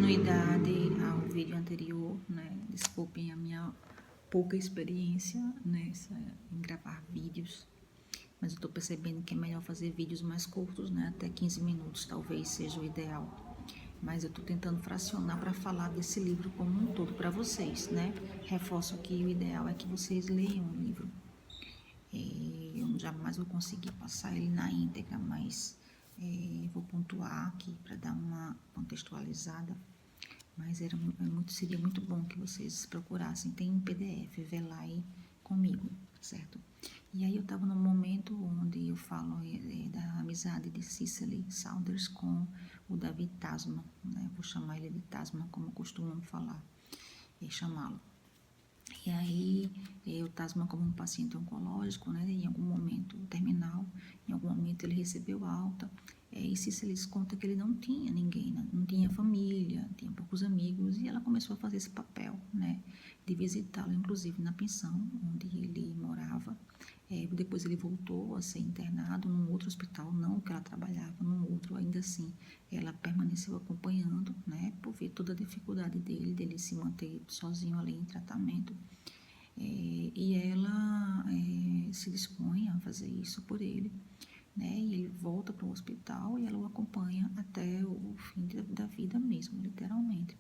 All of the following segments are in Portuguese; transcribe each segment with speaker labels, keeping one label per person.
Speaker 1: continuidade ao vídeo anterior, né? Desculpem a minha pouca experiência em gravar vídeos, mas eu tô percebendo que é melhor fazer vídeos mais curtos, né? Até 15 minutos talvez seja o ideal. Mas eu tô tentando fracionar para falar desse livro como um todo para vocês, né? Reforço que o ideal é que vocês leiam o livro. Eu jamais vou conseguir passar ele na íntegra, mas vou pontuar aqui para dar uma contextualizada. Mas seria muito bom que vocês procurassem. Tem em PDF, vê lá aí comigo, certo? E aí eu estava num momento onde eu falo da amizade de Cicely Saunders com o David Tasman, né? Vou chamar ele de Tasman, como costumam falar e chamá-lo. E aí, o Tasman como um paciente oncológico, né, em algum momento terminal, em algum momento ele recebeu alta, e Cicely conta que ele não tinha ninguém, né, não tinha família, tinha poucos amigos, e ela começou a fazer esse papel, né, de visitá-lo, inclusive na pensão onde ele morava. Depois ele voltou a ser internado num outro hospital, não que ela trabalhava, num outro, ainda assim, ela permaneceu acompanhando, né, por ver toda a dificuldade dele se manter sozinho ali em tratamento. E ela se dispõe a fazer isso por ele, né, e ele volta para o hospital e ela o acompanha até o fim da vida mesmo, literalmente.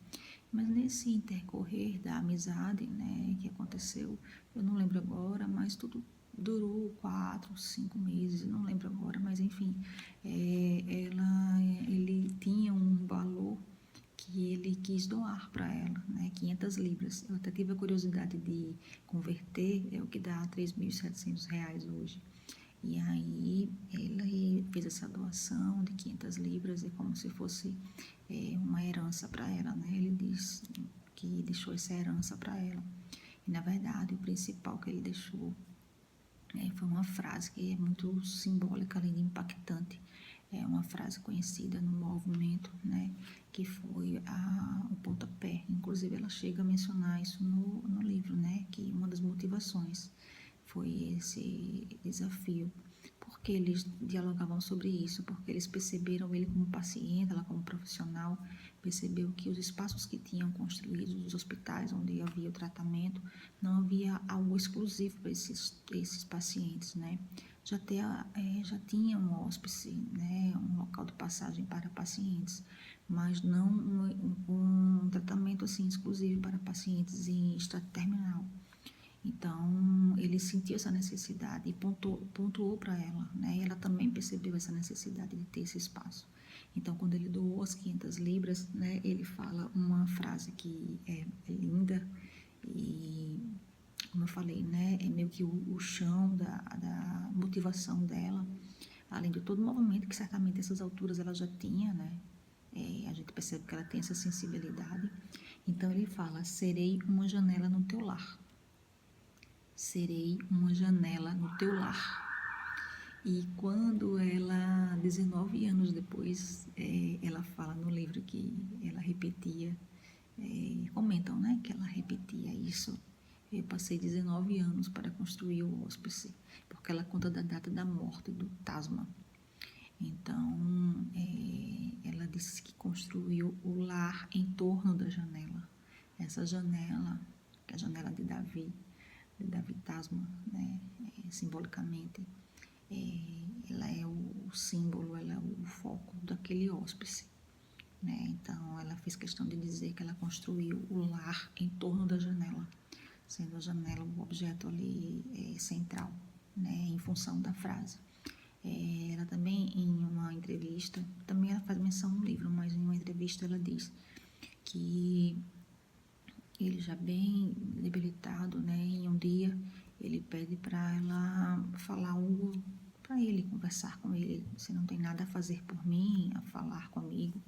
Speaker 1: Mas nesse intercorrer da amizade, né, que aconteceu, eu não lembro agora, mas tudo durou 4, 5 meses, não lembro agora, mas enfim, ele tinha um valor que ele quis doar para ela, né, 500 libras. Eu até tive a curiosidade de converter, é o que dá R$3.700 hoje. E aí ele fez essa doação de 500 libras, é como se fosse uma herança para ela, né? Ele diz que deixou essa herança para ela. E na verdade o principal que ele deixou foi uma frase que é muito simbólica, além de impactante. É uma frase conhecida no movimento, né, que foi o pontapé. Inclusive, ela chega a mencionar isso no livro, né, que uma das motivações foi esse desafio. Porque eles dialogavam sobre isso, porque eles perceberam ele como paciente, ela como profissional, percebeu que os espaços que tinham construídos, os hospitais onde havia o tratamento, não havia algo exclusivo para esses pacientes, né? Já tinha um hospice, né, um local de passagem para pacientes, mas não um tratamento assim exclusivo para pacientes em estado terminal. Então, ele sentiu essa necessidade e pontuou para ela, né? E ela também percebeu essa necessidade de ter esse espaço. Então, quando ele doou as 500 libras, né, ele fala uma frase que é linda e, como eu falei, né, é meio que o chão da motivação dela, além de todo o movimento que certamente essas alturas ela já tinha, né? A gente percebe que ela tem essa sensibilidade. Então, ele fala: serei uma janela no teu lar. Serei uma janela no teu lar. E quando ela, 19 anos depois, ela fala no livro que ela repetia, comentam, né, que ela repetia isso. Eu passei 19 anos para construir o hospice, porque ela conta da data da morte do Tasman. Então, ela disse que construiu o lar em torno da janela. Essa janela, que é a janela de Davi Tasman, né, simbolicamente, ela é o símbolo, ela é o foco daquele hospice, né? Então, ela fez questão de dizer que ela construiu o lar em torno da janela, sendo a janela o objeto ali central, né, em função da frase. Ela também, em uma entrevista, também ela faz menção no livro, mas em uma entrevista ela diz que ele já bem debilitado, né, em um dia ele pede para ela falar algo para ele, conversar com ele, você não tem nada a fazer por mim, a falar comigo.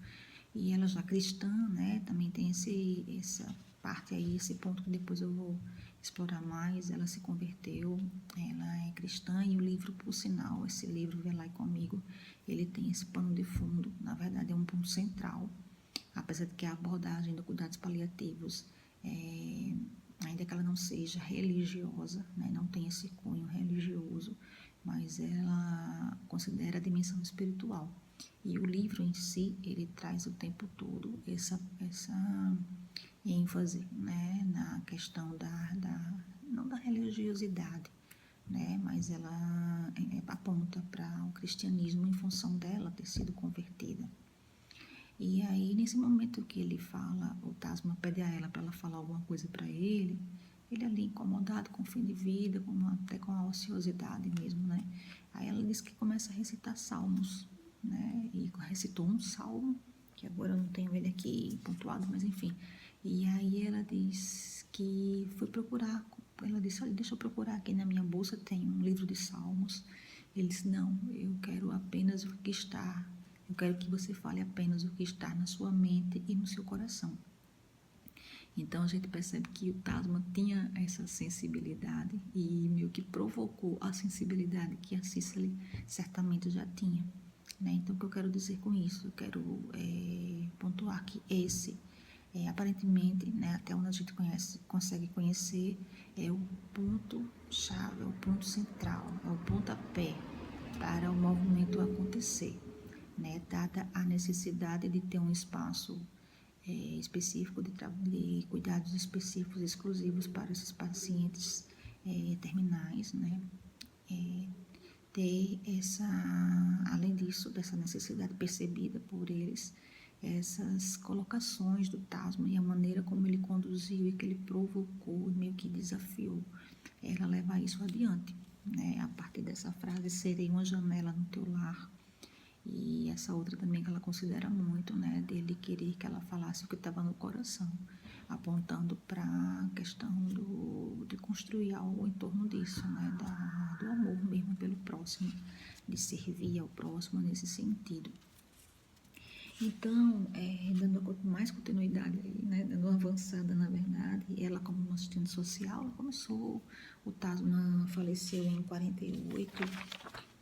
Speaker 1: E ela já cristã, né, também tem essa parte aí, esse ponto que depois eu vou explorar mais. Ela se converteu, ela é cristã, e o livro, por sinal, esse livro Vê Lá Comigo, ele tem esse pano de fundo, na verdade é um ponto central, apesar de que a abordagem do cuidados paliativos, ainda que ela não seja religiosa, né, não tem esse cunho religioso, mas ela considera a dimensão espiritual. E o livro em si, ele traz o tempo todo essa ênfase, né, na questão não da religiosidade, né, mas ela aponta para o cristianismo em função dela ter sido convertida. E aí, nesse momento que ele fala, o Tasman pede a ela para ela falar alguma coisa para ele ali incomodado com o fim de vida, até com a ociosidade mesmo, né? Aí ela diz que começa a recitar salmos, né? E recitou um salmo, que agora eu não tenho ele aqui pontuado, mas enfim. E aí ela diz que foi procurar, ela disse, olha, deixa eu procurar aqui na minha bolsa, tem um livro de salmos. Ele disse, não, eu quero apenas o que está, eu quero que você fale apenas o que está na sua mente e no seu coração. Então a gente percebe que o Tasman tinha essa sensibilidade e meio que provocou a sensibilidade que a Cicely certamente já tinha, né? Então o que eu quero dizer com isso? Eu quero pontuar que esse, aparentemente, né, até onde a gente consegue conhecer, é o ponto-chave, é o ponto central, é o pontapé para o movimento acontecer, né? Dada a necessidade de ter um espaço específico de cuidados específicos exclusivos para esses pacientes terminais, né? Ter além disso, dessa necessidade percebida por eles, essas colocações do Tasman e a maneira como ele conduziu e que ele provocou e meio que desafiou ela levar isso adiante, né? A partir dessa frase, serei uma janela no teu lar. E essa outra também que ela considera muito, né, dele querer que ela falasse o que estava no coração, apontando para a questão de construir algo em torno disso, né, do amor mesmo pelo próximo, de servir ao próximo nesse sentido. Então, dando mais continuidade aí, né, dando uma avançada na verdade, ela como uma assistente social, ela começou, o Tasman faleceu em 48,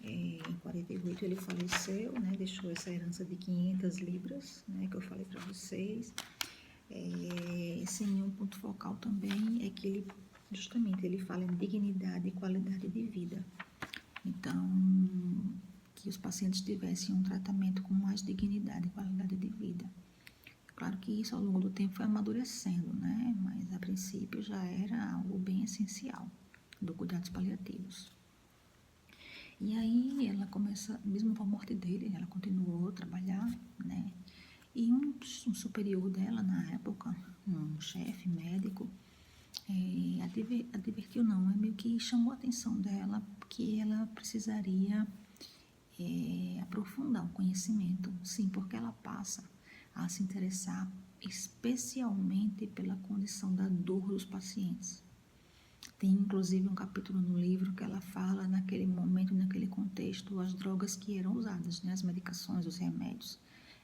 Speaker 1: em 48 ele faleceu, né, deixou essa herança de 500 libras, né, que eu falei para vocês. Sim, um ponto focal também é que ele, justamente, ele fala em dignidade e qualidade de vida. Então, que os pacientes tivessem um tratamento com mais dignidade e qualidade de vida. Claro que isso ao longo do tempo foi amadurecendo, né, mas a princípio já era algo bem essencial do cuidados paliativos. E aí ela começa, mesmo com a morte dele, ela continuou a trabalhar, né? E um superior dela na época, um chefe médico, advertiu não, meio que chamou a atenção dela que ela precisaria aprofundar o conhecimento, sim, porque ela passa a se interessar especialmente pela condição da dor dos pacientes. Tem inclusive um capítulo no livro que ela fala naquele momento, naquele contexto, as drogas que eram usadas, né, as medicações, os remédios,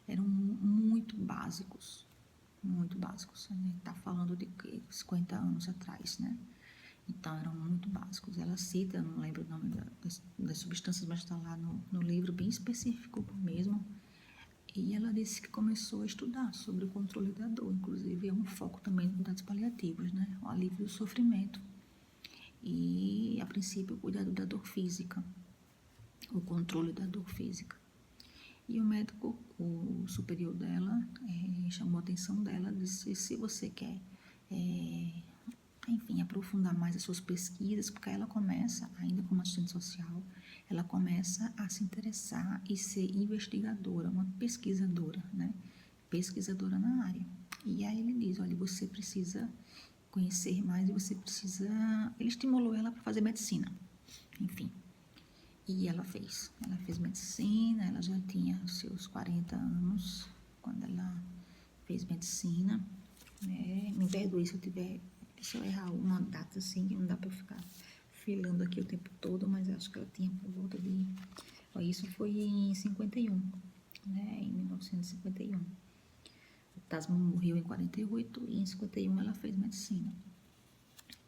Speaker 1: eram muito básicos, muito básicos. A gente está falando de 50 anos atrás, né? Então eram muito básicos. Ela cita, eu não lembro o nome das substâncias, mas está lá no livro, bem específico mesmo. E ela disse que começou a estudar sobre o controle da dor, inclusive é um foco também nos cuidados paliativos, né? O alívio do sofrimento. E, a princípio, o cuidado da dor física, o controle da dor física. E o médico, o superior dela, chamou a atenção dela, disse, se você quer, enfim, aprofundar mais as suas pesquisas, porque ela começa, ainda como assistente social, ela começa a se interessar e ser investigadora, uma pesquisadora, né? Pesquisadora na área. E aí ele diz, olha, você precisa conhecer mais e você precisa... Ele estimulou ela para fazer medicina, enfim. E ela fez medicina, ela já tinha seus 40 anos quando ela fez medicina, né? Me perdoe se eu errar uma data assim, que não dá para eu ficar filando aqui o tempo todo, mas acho que ela tinha por volta de... Isso foi em 51, né? Em 1951. O Tasman morreu em 48 e em 51 ela fez medicina.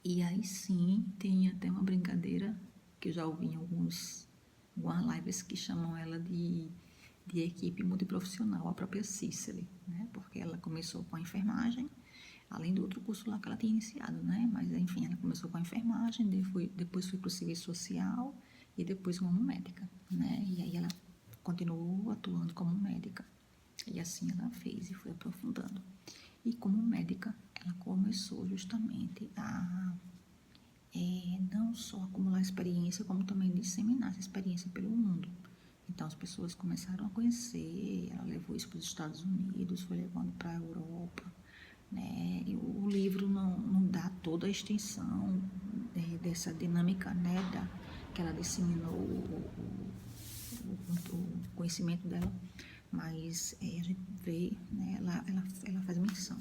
Speaker 1: E aí sim, tem até uma brincadeira que eu já ouvi em algumas lives que chamam ela de equipe multiprofissional, a própria Cicely, né? Porque ela começou com a enfermagem, além do outro curso lá que ela tinha iniciado, né? Mas enfim, ela começou com a enfermagem, depois foi para o serviço social e depois como médica, né? E aí ela continuou atuando como médica. E assim ela fez e foi aprofundando. E como médica, ela começou justamente a não só acumular experiência, como também disseminar essa experiência pelo mundo. Então as pessoas começaram a conhecer, ela levou isso para os Estados Unidos, foi levando para a Europa, né? E o livro não dá toda a extensão dessa dinâmica, né, que ela disseminou o conhecimento dela, mas a gente vê, né, ela faz menção.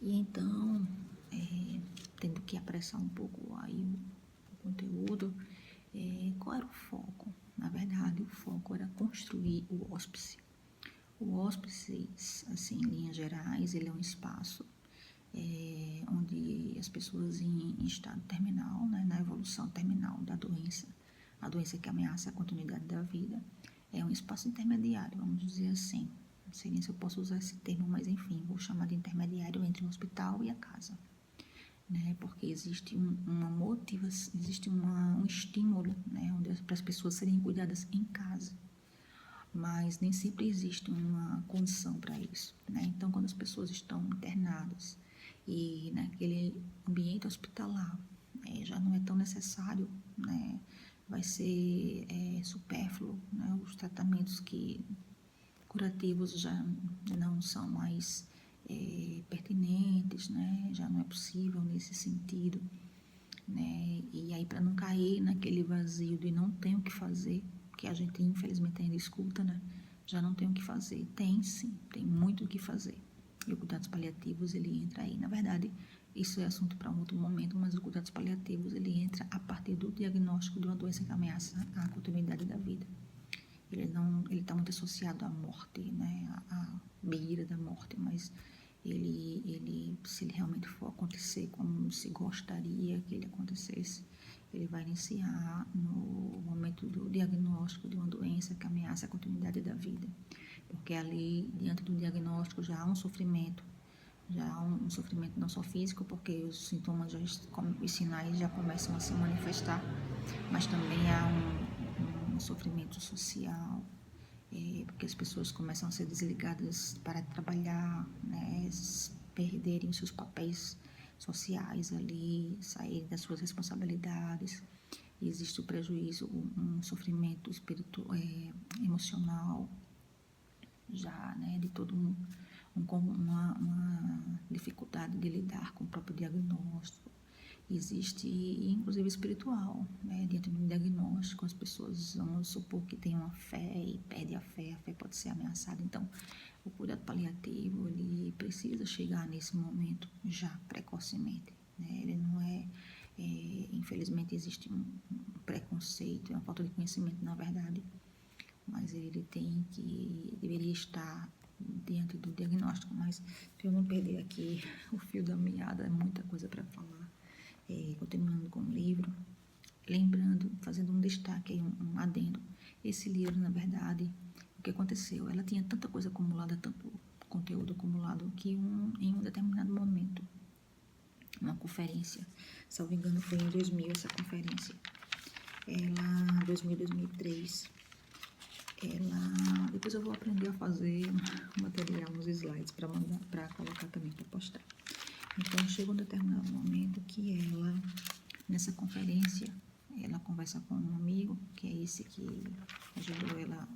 Speaker 1: E então, tendo que apressar um pouco aí o conteúdo, qual era o foco? Na verdade, o foco era construir o hospice. O hospice, assim, em linhas gerais, ele é um espaço onde as pessoas em estado terminal, né, na evolução terminal da doença, a doença que ameaça a continuidade da vida, é um espaço intermediário, vamos dizer assim. Não sei nem se eu posso usar esse termo, mas enfim, vou chamar de intermediário entre o hospital e a casa. Né, porque existe uma motivação, existe um estímulo, né, para as pessoas serem cuidadas em casa, mas nem sempre existe uma condição para isso. Né? Então, quando as pessoas estão internadas e naquele ambiente hospitalar já não é tão necessário, né, vai ser supérfluo, né, os tratamentos curativos já não são mais pertinentes, né? Já não é possível nesse sentido, né? E aí, para não cair naquele vazio de não tem o que fazer, que a gente infelizmente ainda escuta, né? Já não tem o que fazer. Tem sim, tem muito o que fazer. E o cuidados paliativos, ele entra aí. Na verdade, isso é assunto para um outro momento, mas o cuidados paliativos, ele entra a partir do diagnóstico de uma doença que ameaça a continuidade da vida. Ele está muito associado à morte, né, à beira da morte, mas se ele realmente for acontecer como se gostaria que ele acontecesse, ele vai iniciar no momento do diagnóstico de uma doença que ameaça a continuidade da vida, porque ali, diante do diagnóstico, já há um sofrimento, não só físico, porque os sintomas, os sinais já começam a se manifestar, mas também há um sofrimento social, porque as pessoas começam a ser desligadas para trabalhar, né, perderem seus papéis sociais ali, saírem das suas responsabilidades. Existe o prejuízo, um sofrimento emocional, já, né, de todo uma dificuldade de lidar com o próprio diagnóstico. Existe, inclusive, espiritual, né? Diante do diagnóstico, as pessoas, vamos supor que tem uma fé e perde a fé pode ser ameaçada. Então, o cuidado paliativo, ele precisa chegar nesse momento já precocemente, né? Ele não infelizmente, existe um preconceito, é uma falta de conhecimento, na verdade, mas ele deveria estar diante do diagnóstico. Mas, para eu não perder aqui o fio da meada, é muita coisa para falar. Continuando com o livro, lembrando, fazendo um destaque aí, um adendo. Esse livro, na verdade, o que aconteceu? Ela tinha tanta coisa acumulada, tanto conteúdo acumulado, que em um determinado momento, uma conferência, salvo engano, foi em 2000 essa conferência, 2003, depois eu vou aprender a fazer um material, uns slides para mandar, para colocar também, para postar. Então, chegou um determinado momento que ela, nessa conferência, ela conversa com um amigo, que é esse que ajudou ela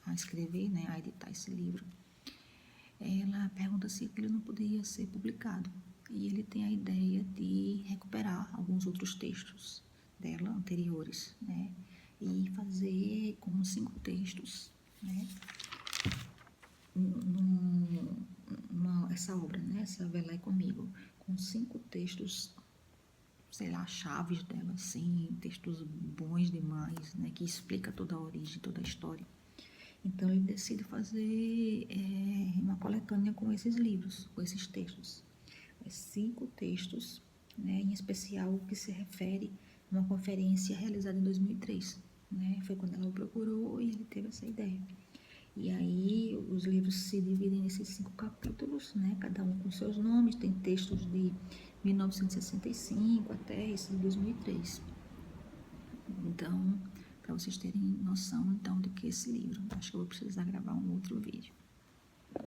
Speaker 1: a escrever, né, a editar esse livro. Ela pergunta se aquilo não poderia ser publicado. E ele tem a ideia de recuperar alguns outros textos dela, anteriores, né, e fazer como 5 textos, né, essa obra, né, essa Velai Comigo, com 5 textos, sei lá, chaves dela, assim, textos bons demais, né, que explica toda a origem, toda a história. Então, ele decide fazer uma coletânea com esses livros, com esses textos. 5 textos, né, em especial o que se refere a uma conferência realizada em 2003. Né, foi quando ela o procurou e ele teve essa ideia. E aí os livros se dividem nesses 5 capítulos, né, cada um com seus nomes, tem textos de 1965 até esse de 2003. Então, para vocês terem noção, então, do que é esse livro. Acho que eu vou precisar gravar um outro vídeo.